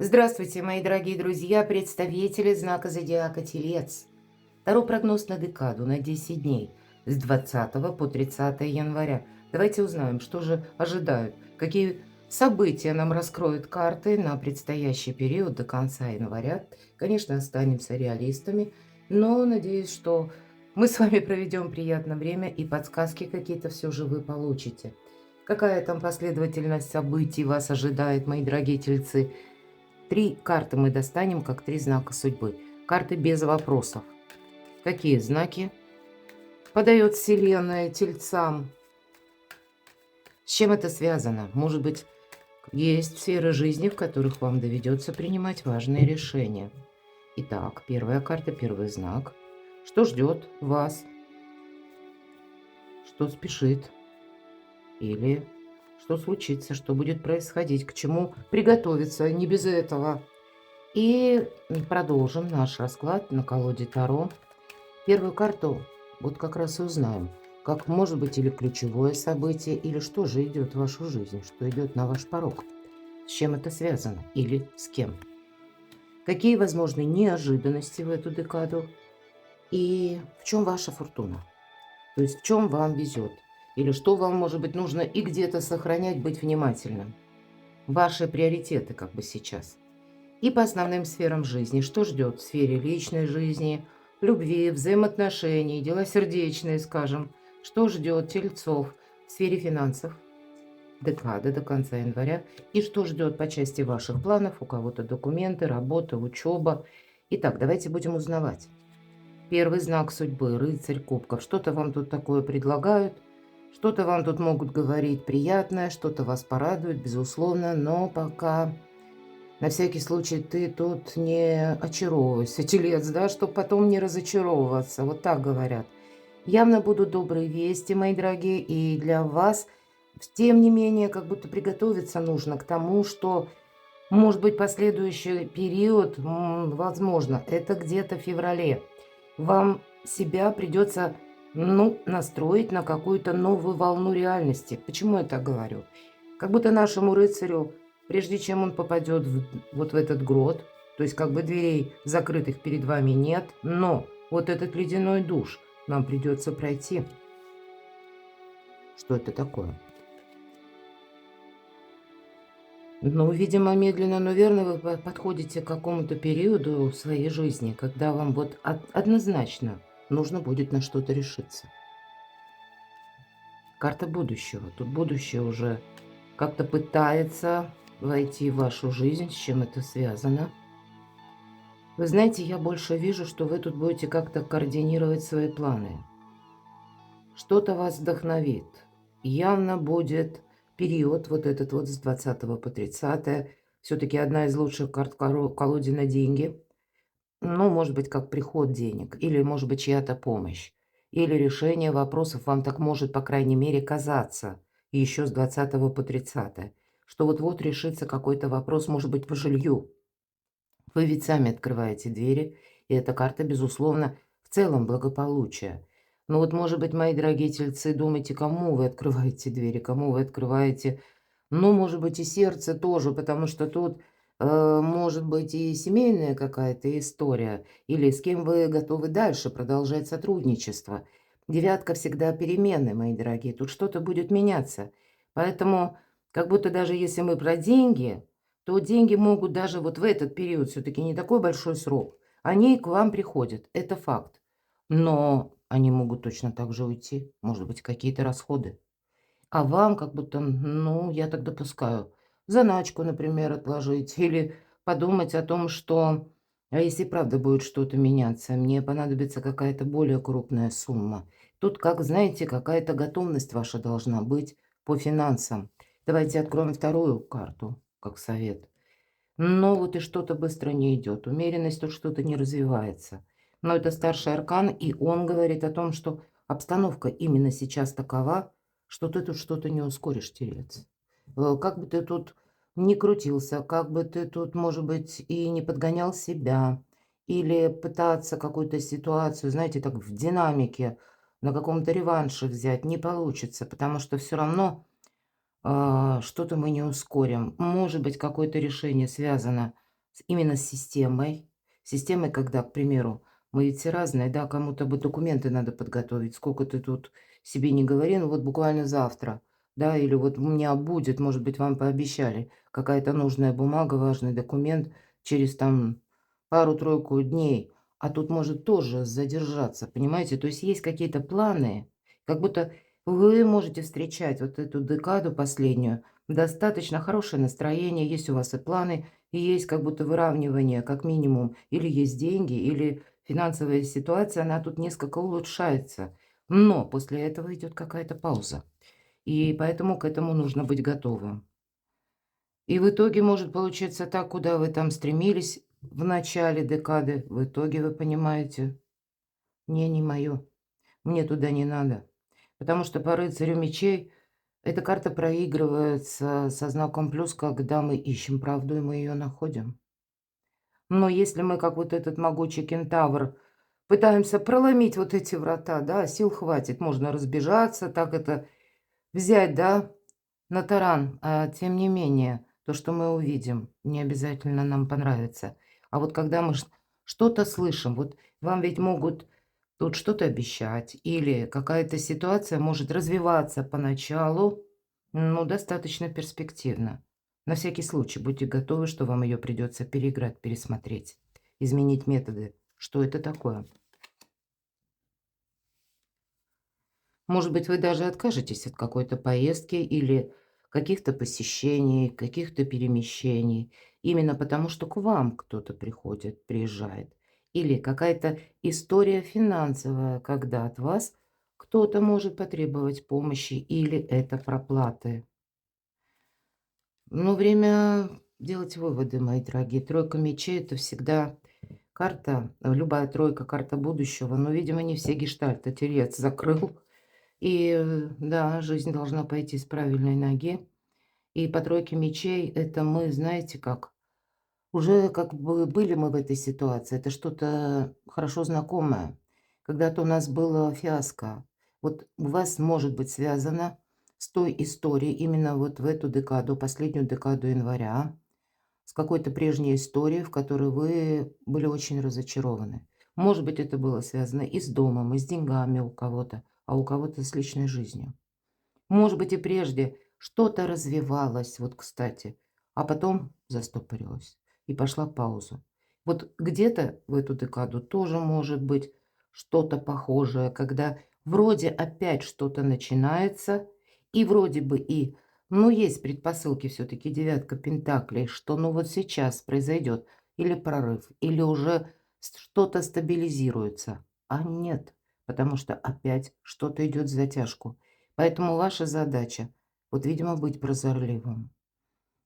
Здравствуйте, мои дорогие друзья, представители знака зодиака Телец. Таро прогноз на декаду на 10 дней с 20 по 30 января. Давайте узнаем, что же ожидают, какие события нам раскроют карты на предстоящий период до конца января. Конечно, останемся реалистами, но надеюсь, что мы с вами проведем приятное время и подсказки какие-то все же вы получите. Какая там последовательность событий вас ожидает, мои дорогие тельцы? Три карты мы достанем, как три знака судьбы. Карты без вопросов. Какие знаки подает Вселенная тельцам? С чем это связано? Может быть, есть сферы жизни, в которых вам доведется принимать важные решения. Итак, первая карта, первый знак. Что ждет вас? Что спешит? Или что случится? Что будет происходить? К чему приготовиться? Не без этого. И продолжим наш расклад на колоде Таро. Первую карту вот как раз и узнаем, как может быть или ключевое событие, или что же идет в вашу жизнь, что идет на ваш порог, с чем это связано или с кем. Какие возможны неожиданности в эту декаду и в чем ваша фортуна, то есть в чем вам везет, или что вам, может быть, нужно и где-то сохранять, быть внимательным. Ваши приоритеты как бы сейчас. И по основным сферам жизни. Что ждет в сфере личной жизни, любви, взаимоотношений, дела сердечные, скажем. Что ждет тельцов в сфере финансов, декада до конца января. И что ждет по части ваших планов, у кого-то документы, работа, учеба. Итак, давайте будем узнавать. Первый знак судьбы, рыцарь кубков. Что-то вам тут такое предлагают, что-то вам тут могут говорить приятное, что-то вас порадует, безусловно, но пока... На всякий случай ты тут не очаровывайся, телец, да, чтобы потом не разочаровываться. Вот так говорят. Явно будут добрые вести, мои дорогие, и для вас, тем не менее, как будто приготовиться нужно к тому, что, может быть, последующий период, возможно, это где-то в феврале. Вам себя придется, настроить на какую-то новую волну реальности. Почему я так говорю? Как будто нашему рыцарю, прежде чем он попадет вот в этот грот, то есть как бы дверей закрытых перед вами нет, но вот этот ледяной душ нам придется пройти. Что это такое? Ну, видимо, медленно, но верно вы подходите к какому-то периоду в своей жизни, когда вам вот однозначно нужно будет на что-то решиться. Карта будущего. Тут будущее уже как-то пытается войти в вашу жизнь, с чем это связано. Вы знаете, я больше вижу, что вы тут будете как-то координировать свои планы. Что-то вас вдохновит. Явно будет период вот этот вот с 20 по 30. Все-таки одна из лучших карт колоде на деньги. Ну, может быть, как приход денег, или, может быть, чья-то помощь, или решение вопросов вам так может, по крайней мере, казаться, еще с 20 по 30, что вот-вот решится какой-то вопрос, может быть, по жилью. Вы ведь сами открываете двери, и эта карта, безусловно, в целом благополучия. Но вот, может быть, мои дорогие тельцы, думаете, кому вы открываете двери, кому вы открываете, ну, может быть, и сердце тоже, потому что тут может быть и семейная какая-то история, или с кем вы готовы дальше продолжать сотрудничество. Девятка всегда перемены, мои дорогие, тут что-то будет меняться. Поэтому, как будто даже если мы про деньги, то деньги могут даже вот в этот период, все-таки не такой большой срок, они к вам приходят, это факт. Но они могут точно так же уйти, может быть, какие-то расходы. А вам как будто, ну, я так допускаю, заначку, например, отложить или подумать о том, что, а если правда будет что-то меняться, мне понадобится какая-то более крупная сумма. Тут, как знаете, какая-то готовность ваша должна быть по финансам. Давайте откроем вторую карту, как совет. Но вот и что-то быстро не идет. Умеренность тут что-то не развивается. Но это старший аркан, и он говорит о том, что обстановка именно сейчас такова, что ты тут что-то не ускоришь, телец. Как бы ты тут не крутился, как бы ты тут, может быть, и не подгонял себя, или пытаться какую-то ситуацию, знаете, так в динамике, на каком-то реванше взять, не получится, потому что все равно что-то мы не ускорим. Может быть, какое-то решение связано. именно с системой. Системой, когда, к примеру, мы ведь все разные, да, кому-то бы документы надо подготовить, сколько ты тут себе не говори, ну вот буквально завтра, да, или вот у меня будет, может быть, вам пообещали, какая-то нужная бумага, важный документ через там пару-тройку дней, а тут может тоже задержаться, понимаете? То есть есть какие-то планы, как будто вы можете встречать вот эту декаду последнюю, достаточно хорошее настроение, есть у вас и планы, и есть как будто выравнивание, как минимум. Или есть деньги, или финансовая ситуация, она тут несколько улучшается. Но после этого идет какая-то пауза. И поэтому к этому нужно быть готовым. И в итоге может получиться так, куда вы там стремились в начале декады, в итоге вы понимаете, не мое, мне туда не надо. Потому что по рыцарю мечей эта карта проигрывается со знаком плюс, когда мы ищем правду, и мы ее находим. Но если мы, как вот этот могучий кентавр, пытаемся проломить вот эти врата, да, сил хватит, можно разбежаться, так это взять, да, на таран. А тем не менее, то, что мы увидим, не обязательно нам понравится. А вот когда мы что-то слышим, вот вам ведь могут тут что-то обещать, или какая-то ситуация может развиваться поначалу, ну, достаточно перспективно. На всякий случай будьте готовы, что вам ее придется переиграть, пересмотреть, изменить методы. Что это такое? Может быть, вы даже откажетесь от какой-то поездки или каких-то посещений, каких-то перемещений, именно потому что к вам кто-то приходит, приезжает. Или какая-то история финансовая, когда от вас кто-то может потребовать помощи, или это проплаты. Но время делать выводы, мои дорогие. Тройка мечей– это всегда карта, любая тройка– карта будущего. Но, видимо, не все гештальты телец закрыл. И да, жизнь должна пойти с правильной ноги. И по тройке мечей это мы, знаете как, уже как бы были мы в этой ситуации. Это что-то хорошо знакомое. Когда-то у нас было фиаско. Вот у вас может быть связано с той историей именно вот в эту декаду, последнюю декаду января, с какой-то прежней историей, в которой вы были очень разочарованы. Может быть, это было связано и с домом, и с деньгами у кого-то, а у кого-то с личной жизнью. Может быть, и прежде что-то развивалось, вот кстати, а потом застопорилось и пошла пауза. Вот где-то в эту декаду тоже может быть что-то похожее, когда вроде опять что-то начинается, и вроде бы и, ну, есть предпосылки все-таки девятка пентаклей, что ну вот сейчас произойдет или прорыв, или уже что-то стабилизируется. А нет, потому что опять что-то идет в затяжку. Поэтому ваша задача, вот, видимо, быть прозорливым.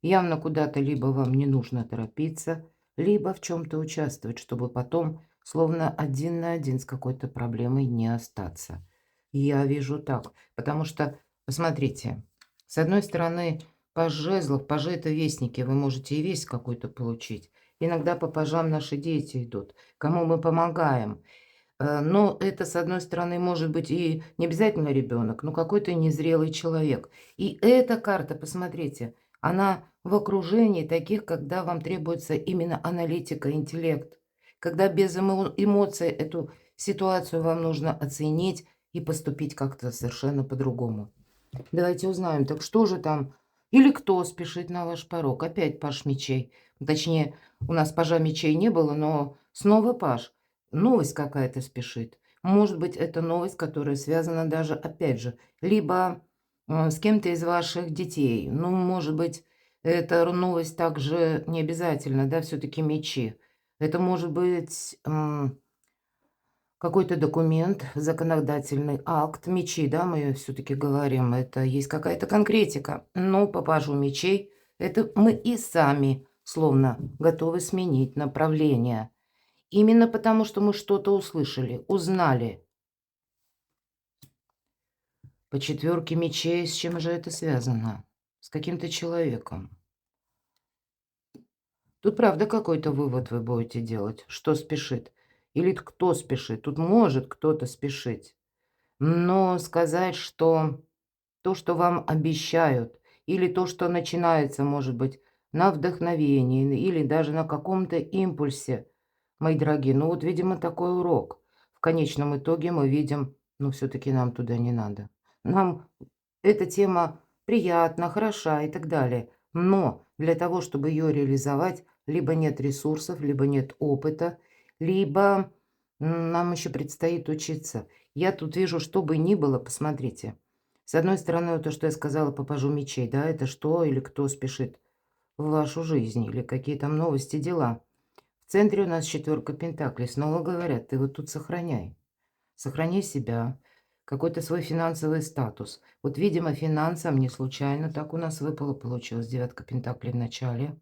Явно куда-то либо вам не нужно торопиться, либо в чем-то участвовать, чтобы потом словно один на один с какой-то проблемой не остаться. Я вижу так, потому что, посмотрите, с одной стороны, паж жезлов, пажи– это вестники, вы можете и весть какой-то получить. Иногда по пажам наши дети идут, кому мы помогаем. Но это, с одной стороны, может быть и не обязательно ребенок, но какой-то незрелый человек. И эта карта, посмотрите, она в окружении таких, когда вам требуется именно аналитика, интеллект. Когда без эмоций эту ситуацию вам нужно оценить и поступить как-то совершенно по-другому. Давайте узнаем, так что же там? Или кто спешит на ваш порог? Опять паж мечей. Точнее, у нас пажа мечей не было, но снова паж. Новость какая-то спешит. Может быть, это новость, которая связана даже, опять же, либо с кем-то из ваших детей. Ну, может быть, эта новость также не обязательно, да, все-таки мечи. Это может быть какой-то документ, законодательный акт, мечи, да, мы все-таки говорим, это есть какая-то конкретика. Но по пажу мечей это мы и сами словно готовы сменить направление. Именно потому, что мы что-то услышали, узнали. По четверке мечей, с чем же это связано? С каким-то человеком. Тут правда какой-то вывод вы будете делать, что спешит. Или кто спешит. Тут может кто-то спешить. Но сказать, что то, что вам обещают, или то, что начинается, может быть, на вдохновении или даже на каком-то импульсе, мои дорогие. Ну вот, видимо, такой урок. В конечном итоге мы видим, ну все-таки нам туда не надо. Нам эта тема приятна, хороша и так далее. Но для того, чтобы ее реализовать, либо нет ресурсов, либо нет опыта, либо нам еще предстоит учиться. Я тут вижу, что бы ни было, посмотрите. С одной стороны, вот то, что я сказала по пажу мечей, да, это что или кто спешит в вашу жизнь, или какие там новости, дела. В центре у нас четверка пентаклей. Снова говорят, ты вот тут сохраняй. Сохраняй себя, какой-то свой финансовый статус. Вот, видимо, финансам не случайно так у нас выпало, получилось девятка пентаклей в начале.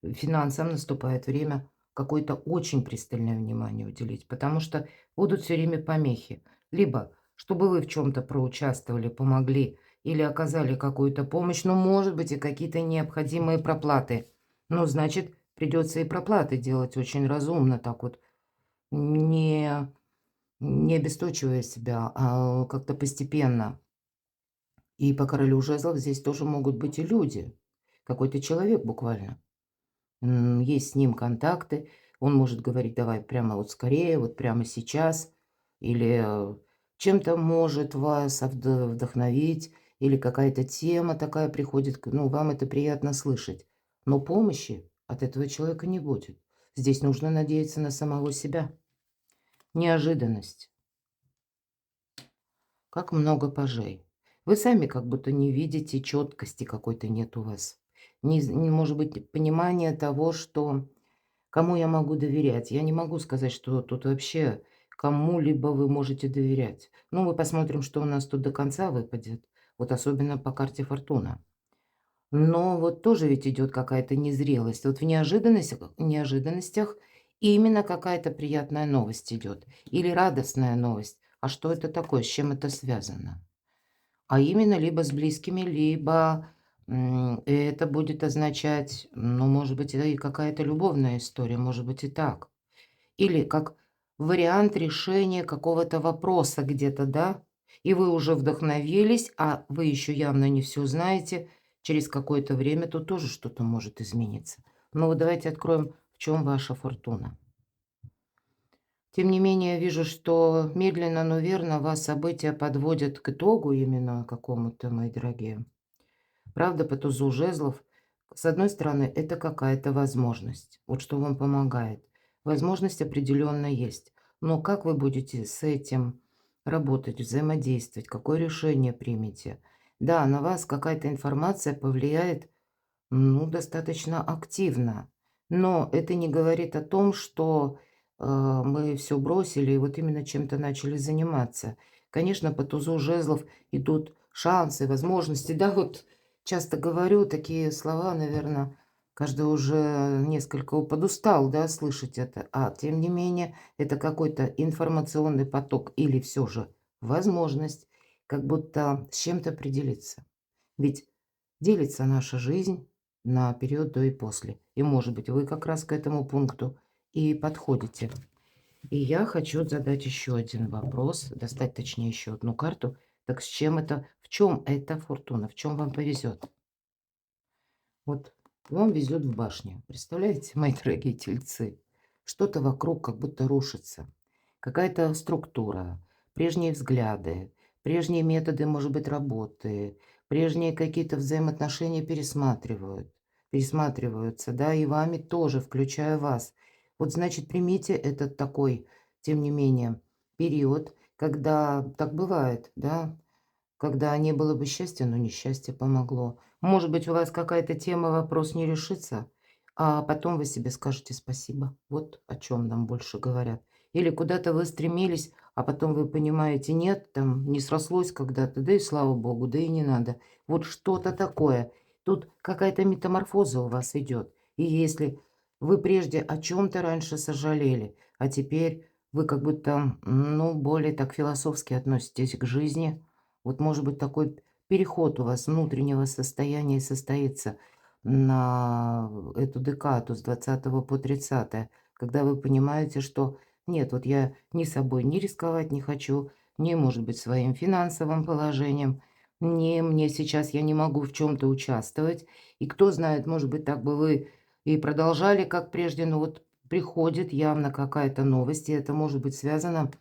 Финансам наступает время какое-то очень пристальное внимание уделить, потому что будут все время помехи. Либо, чтобы вы в чем-то проучаствовали, помогли или оказали какую-то помощь, ну, может быть, и какие-то необходимые проплаты. Ну, значит, придется и проплаты делать очень разумно, так вот, не, не обесточивая себя, а как-то постепенно. И по королю жезлов здесь тоже могут быть и люди, какой-то человек буквально. Есть с ним контакты. Он может говорить: «Давай прямо вот скорее, вот прямо сейчас». Или, чем-то может вас вдохновить, или какая-то тема такая приходит, ну, вам это приятно слышать. Но помощи от этого человека не будет. Здесь нужно надеяться на самого себя. Неожиданность. Как много пажей. Вы сами как будто не видите, четкости какой-то нет у вас. Не может быть понимания того, что кому я могу доверять? Я не могу сказать, что тут вообще кому-либо вы можете доверять. Ну, мы посмотрим, что у нас тут до конца выпадет. Вот особенно по карте Фортуна. Но вот тоже ведь идет какая-то незрелость. Вот в неожиданностях именно какая-то приятная новость идет. Или радостная новость. А что это такое? С чем это связано? А именно либо с близкими, либо это будет означать, ну, может быть, это и какая-то любовная история, может быть, и так. Или как вариант решения какого-то вопроса где-то, да, и вы уже вдохновились, а вы еще явно не все знаете, через какое-то время тут тоже что-то может измениться. Но вот давайте откроем, в чем ваша фортуна. Тем не менее, я вижу, что медленно, но верно вас события подводят к итогу именно какому-то, мои дорогие. Правда, по тузу жезлов, с одной стороны, это какая-то возможность. Вот что вам помогает. Возможность определенно есть. Но как вы будете с этим работать, взаимодействовать, какое решение примете? Да, на вас какая-то информация повлияет, ну, достаточно активно. Но это не говорит о том, что мы все бросили и вот именно чем-то начали заниматься. Конечно, по тузу жезлов идут шансы, возможности. Да, вот часто говорю такие слова, наверное, каждый уже несколько подустал, да, слышать это. А тем не менее, это какой-то информационный поток или все же возможность как будто с чем-то определиться. Ведь делится наша жизнь на период до и после. И, может быть, вы как раз к этому пункту и подходите. И я хочу задать еще один вопрос, достать, точнее, еще одну карту. Так с чем это, в чем эта фортуна, в чем вам повезет? Вот вам везет в башню. Представляете, мои дорогие тельцы? Что-то вокруг как будто рушится. Какая-то структура, прежние взгляды, прежние методы, может быть, работы, прежние какие-то взаимоотношения пересматриваются, да, и вами тоже, включая вас. Вот, значит, примите этот такой, тем не менее, период, когда так бывает, да, когда не было бы счастья, но несчастье помогло. Может быть, у вас какая-то тема, вопрос не решится, а потом вы себе скажете спасибо. Вот о чем нам больше говорят. Или куда-то вы стремились, а потом вы понимаете, нет, там не срослось когда-то, да и слава богу, да и не надо. Вот что-то такое. Тут какая-то метаморфоза у вас идет. И если вы прежде о чем-то раньше сожалели, а теперь вы как будто, ну, более так философски относитесь к жизни, вот, может быть, такой переход у вас внутреннего состояния состоится на эту декаду с 20 по 30, когда вы понимаете, что нет, вот я ни собой не рисковать не хочу, ни, может быть, своим финансовым положением. Не, мне сейчас я не могу в чем то участвовать. И кто знает, может быть, так бы вы и продолжали, как прежде, но вот приходит явно какая-то новость, и это может быть связано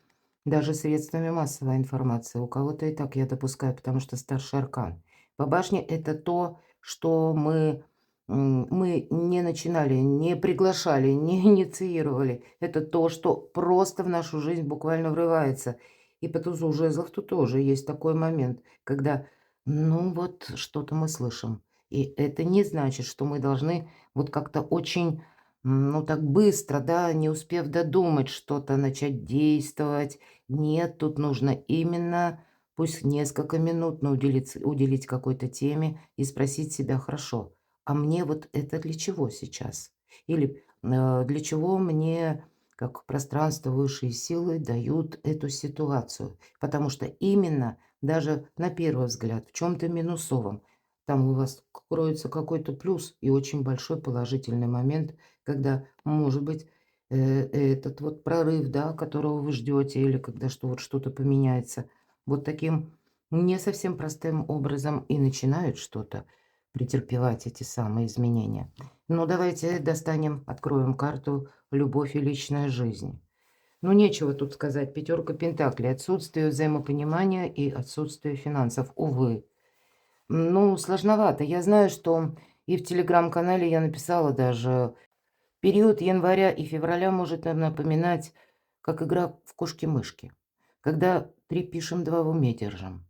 даже средствами массовой информации. У кого-то и так, я допускаю, потому что старший аркан. По башне — это то, что мы не начинали, не приглашали, не инициировали. Это то, что просто в нашу жизнь буквально врывается. И по тузу жезлов тут тоже есть такой момент, когда, ну вот, что-то мы слышим. И это не значит, что мы должны вот как-то очень, ну так быстро, да, не успев додумать что-то, начать действовать. Нет, тут нужно именно пусть несколько минут, но уделить какой-то теме и спросить себя: «Хорошо, а мне вот это для чего сейчас?» Или, «Для чего мне, как пространство, высшие силы дают эту ситуацию?» Потому что именно даже на первый взгляд в чем то минусовом там у вас кроется какой-то плюс и очень большой положительный момент, когда, может быть, этот вот прорыв, да, которого вы ждете, или когда что вот что-то поменяется, вот таким не совсем простым образом и начинают что-то претерпевать эти самые изменения. Ну, давайте достанем, откроем карту «Любовь и личная жизнь». Ну, нечего тут сказать. Пятерка пентаклей. Отсутствие взаимопонимания и отсутствие финансов. Увы. Ну, сложновато. Я знаю, что и в телеграм-канале я написала даже, период января и февраля может нам напоминать, как игра в кошки-мышки. Когда 3 пишем, 2 в уме держим.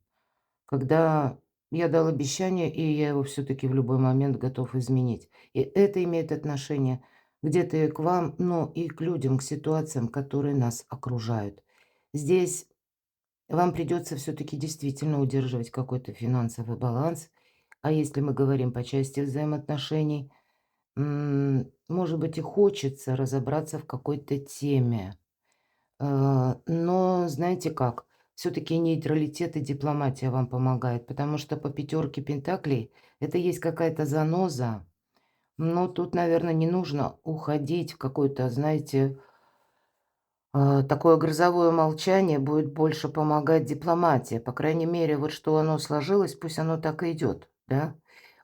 Когда я дал обещание, и я его все-таки в любой момент готов изменить. И это имеет отношение где-то и к вам, но и к людям, к ситуациям, которые нас окружают. Здесь вам придется все-таки действительно удерживать какой-то финансовый баланс. А если мы говорим по части взаимоотношений, может быть, и хочется разобраться в какой-то теме. Но знаете как? Все-таки нейтралитет и дипломатия вам помогает, потому что по пятерке пентаклей это есть какая-то заноза. Но тут, наверное, не нужно уходить в какое-то, знаете, такое грозовое молчание, будет больше помогать дипломатия. По крайней мере, вот что оно сложилось, пусть оно так и идет, да?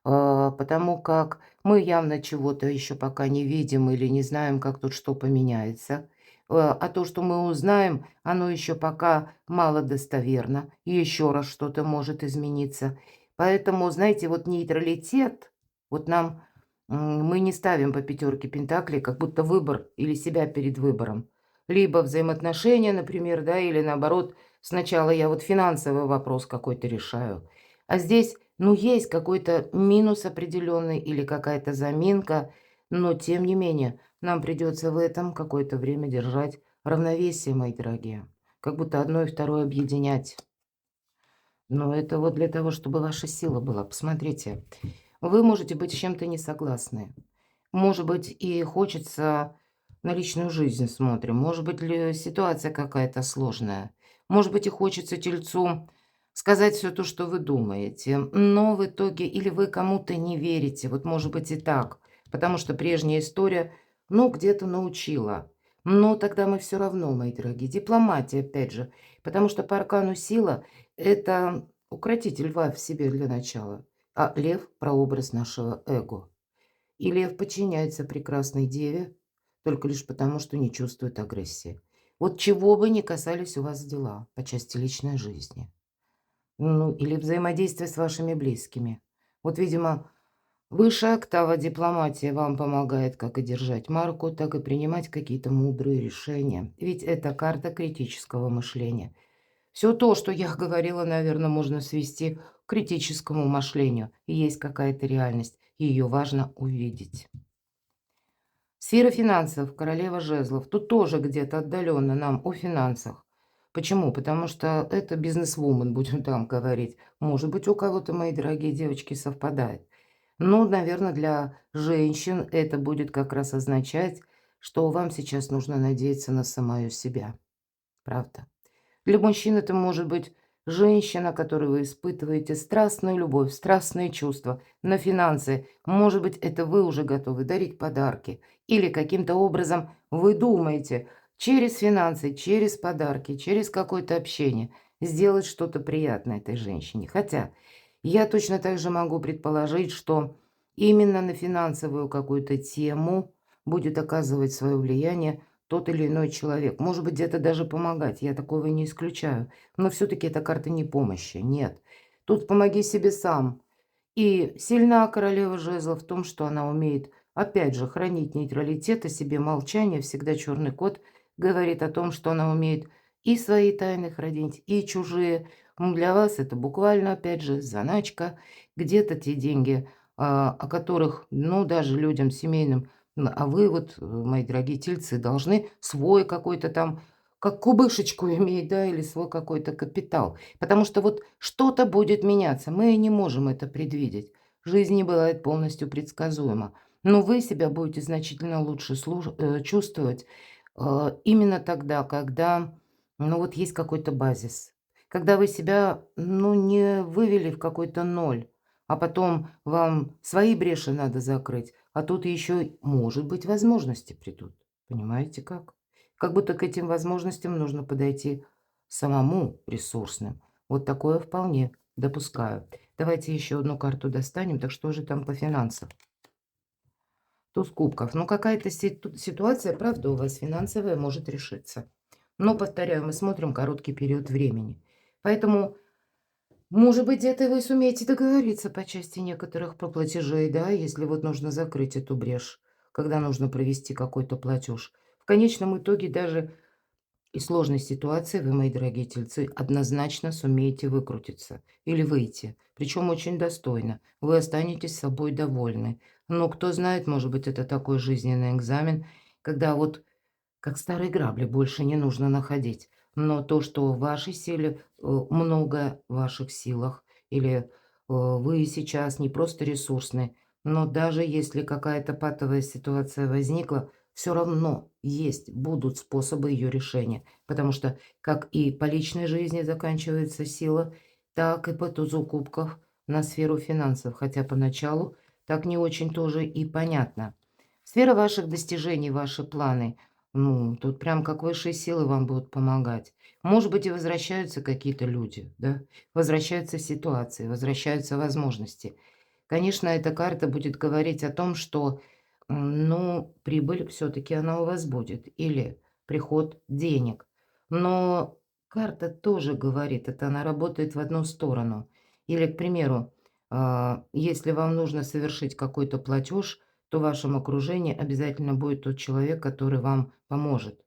Потому как мы явно чего-то еще пока не видим или не знаем, как тут что поменяется. А то, что мы узнаем, оно еще пока мало достоверно. И еще раз что-то может измениться. Поэтому, знаете, вот нейтралитет, вот нам мы не ставим по пятерке пентаклей, как будто выбор или себя перед выбором. Либо взаимоотношения, например, да, или наоборот, сначала я вот финансовый вопрос какой-то решаю. А здесь, ну, есть какой-то минус определенный или какая-то заминка, но тем не менее нам придется в этом какое-то время держать равновесие, мои дорогие. Как будто одно и второе объединять. Но это вот для того, чтобы ваша сила была. Посмотрите, вы можете быть с чем-то не согласны. Может быть, и хочется на личную жизнь смотрим. Может быть, ситуация какая-то сложная. Может быть, и хочется тельцу сказать все то, что вы думаете. Но в итоге или вы кому-то не верите. Вот может быть и так. Потому что прежняя история, ну, где-то научила. Но тогда мы все равно, мои дорогие. Дипломатия, опять же. Потому что по аркану сила — это укротитель льва в себе для начала. А лев — прообраз нашего эго. И лев подчиняется прекрасной деве только лишь потому, что не чувствует агрессии. Вот чего бы ни касались у вас дела по части личной жизни. Ну, или взаимодействия с вашими близкими. Вот, видимо, высшая октава дипломатии вам помогает как и держать марку, так и принимать какие-то мудрые решения. Ведь это карта критического мышления. Все то, что я говорила, наверное, можно свести к критическому мышлению. И есть какая-то реальность, и ее важно увидеть. Сфера финансов, королева жезлов. Тут тоже где-то отдаленно нам о финансах. Почему? Потому что это бизнесвумен, будем там говорить. Может быть, у кого-то, мои дорогие девочки, совпадает. Но, наверное, для женщин это будет как раз означать, что вам сейчас нужно надеяться на самую себя. Правда? Для мужчин это может быть женщина, которой вы испытываете страстную любовь, страстные чувства, на финансы. Может быть, это вы уже готовы дарить подарки. Или каким-то образом вы думаете через финансы, через подарки, через какое-то общение сделать что-то приятное этой женщине. Хотя Я точно так же могу предположить, что именно на финансовую какую-то тему будет оказывать свое влияние тот или иной человек. Может быть, где-то даже помогать, я такого не исключаю. Но все-таки эта карта не помощи, нет. Тут помоги себе сам. И сильна королева жезлов в том, что она умеет, опять же, хранить нейтралитет о себе, молчание. Всегда черный кот говорит о том, что она умеет и свои тайны хранить, и чужие. Для вас это буквально, опять же, заначка. Где-то те деньги, о которых, ну, даже людям семейным, а вы вот, мои дорогие тельцы, должны свой какой-то там, как кубышечку иметь, да, или свой какой-то капитал. Потому что вот что-то будет меняться, мы не можем это предвидеть. Жизнь не бывает полностью предсказуема. Но вы себя будете значительно лучше чувствовать именно тогда, когда, ну, вот есть какой-то базис. Когда вы себя, ну, не вывели в какой-то ноль, а потом вам свои бреши надо закрыть, а тут еще, может быть, возможности придут. Понимаете как? Как будто к этим возможностям нужно подойти самому ресурсным. Вот такое вполне допускаю. Давайте еще одну карту достанем. Так что же там по финансам? Туз кубков. Ну, какая-то ситуация, правда, у вас финансовая может решиться. Но, повторяю, мы смотрим короткий период времени. Поэтому, может быть, где-то вы сумеете договориться по части некоторых платежей, да, если вот нужно закрыть эту брешь, когда нужно провести какой-то платеж. В конечном итоге даже из сложной ситуации вы, мои дорогие тельцы, однозначно сумеете выкрутиться или выйти. Причем очень достойно. Вы останетесь собой довольны. Но кто знает, может быть, это такой жизненный экзамен, когда вот как старые грабли больше не нужно находить. Но то, что в вашей силе, много в ваших силах, или вы сейчас не просто ресурсны, но даже если какая-то патовая ситуация возникла, все равно есть, будут способы ее решения. Потому что как и по личной жизни заканчивается сила, так и по тузу кубков на сферу финансов. Хотя поначалу так не очень тоже и понятно. Сфера ваших достижений, ваши планы, ну, тут прям как высшие силы вам будут помогать. Может быть, и возвращаются какие-то люди, да? Возвращаются ситуации, возвращаются возможности. Конечно, эта карта будет говорить о том, что, ну, прибыль все-таки она у вас будет, или приход денег. Но карта тоже говорит, это она работает в одну сторону. Или, к примеру, если вам нужно совершить какой-то платеж, то в вашем окружении обязательно будет тот человек, который вам поможет.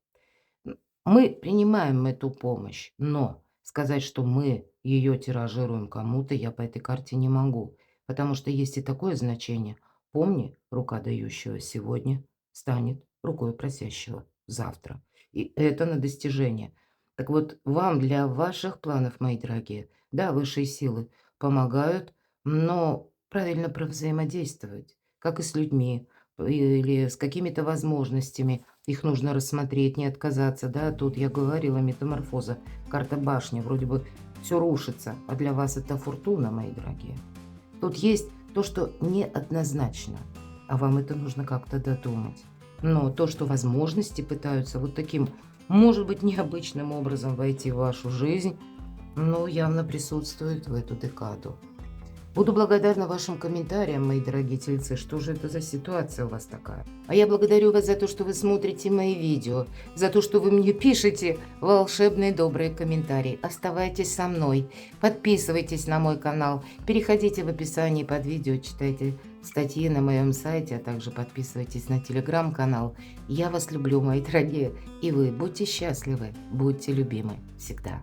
Мы принимаем эту помощь, но сказать, что мы ее тиражируем кому-то, я по этой карте не могу, потому что есть и такое значение. Помни, рука дающего сегодня станет рукой просящего завтра. И это на достижение. Так вот, вам для ваших планов, мои дорогие, да, высшие силы помогают, но правильно взаимодействовать, как и с людьми, или с какими-то возможностями. Их нужно рассмотреть, не отказаться, да. Тут я говорила, метаморфоза, карта башни, вроде бы все рушится, а для вас это фортуна, мои дорогие. Тут есть то, что неоднозначно, а вам это нужно как-то додумать. Но то, что возможности пытаются вот таким, может быть, необычным образом войти в вашу жизнь, ну, явно присутствует в эту декаду. Буду благодарна вашим комментариям, мои дорогие тельцы, что же это за ситуация у вас такая. А я благодарю вас за то, что вы смотрите мои видео, за то, что вы мне пишете волшебные добрые комментарии. Оставайтесь со мной, подписывайтесь на мой канал, переходите в описании под видео, читайте статьи на моем сайте, а также подписывайтесь на телеграм-канал. Я вас люблю, мои дорогие, и вы будьте счастливы, будьте любимы всегда.